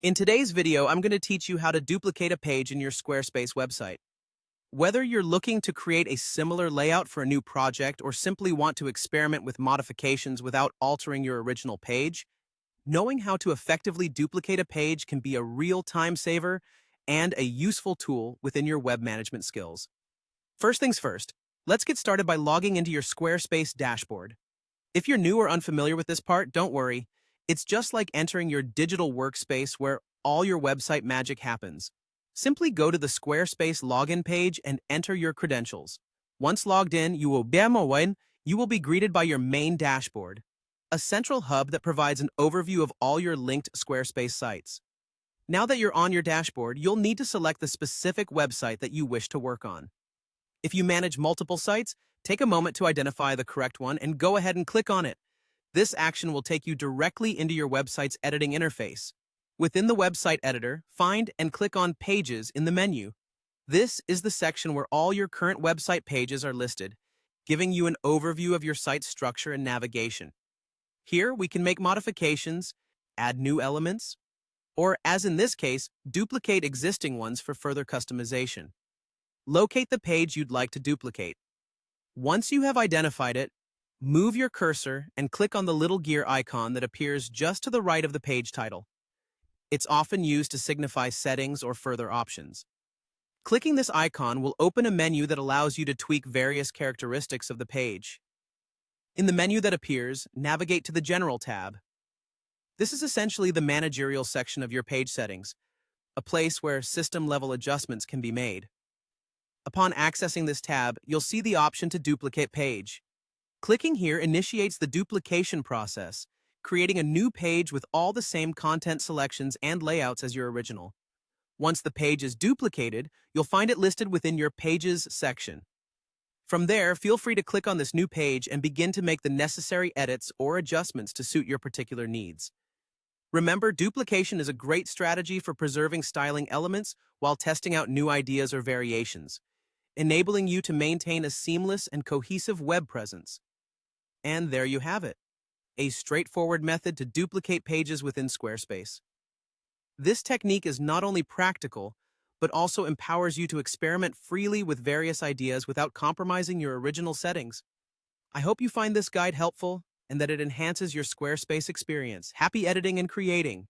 In today's video, I'm going to teach you how to duplicate a page in your Squarespace website. Whether you're looking to create a similar layout for a new project or simply want to experiment with modifications without altering your original page, knowing how to effectively duplicate a page can be a real time saver and a useful tool within your web management skills. First things first, let's get started by logging into your Squarespace dashboard. If you're new or unfamiliar with this part, don't worry. It's just like entering your digital workspace where all your website magic happens. Simply go to the Squarespace login page and enter your credentials. Once logged in, you will be greeted by your main dashboard, a central hub that provides an overview of all your linked Squarespace sites. Now that you're on your dashboard, you'll need to select the specific website that you wish to work on. If you manage multiple sites, take a moment to identify the correct one and go ahead and click on it. This action will take you directly into your website's editing interface. Within the website editor, find and click on Pages in the menu. This is the section where all your current website pages are listed, giving you an overview of your site's structure and navigation. Here, we can make modifications, add new elements, or, as in this case, duplicate existing ones for further customization. Locate the page you'd like to duplicate. Once you have identified it, move your cursor and click on the little gear icon that appears just to the right of the page title. It's often used to signify settings or further options. Clicking this icon will open a menu that allows you to tweak various characteristics of the page. In the menu that appears, navigate to the General tab. This is essentially the managerial section of your page settings, a place where system-level adjustments can be made. Upon accessing this tab, you'll see the option to duplicate page. Clicking here initiates the duplication process, creating a new page with all the same content selections and layouts as your original. Once the page is duplicated, you'll find it listed within your Pages section. From there, feel free to click on this new page and begin to make the necessary edits or adjustments to suit your particular needs. Remember, duplication is a great strategy for preserving styling elements while testing out new ideas or variations, enabling you to maintain a seamless and cohesive web presence. And there you have it, a straightforward method to duplicate pages within Squarespace. This technique is not only practical, but also empowers you to experiment freely with various ideas without compromising your original settings. I hope you find this guide helpful and that it enhances your Squarespace experience. Happy editing and creating!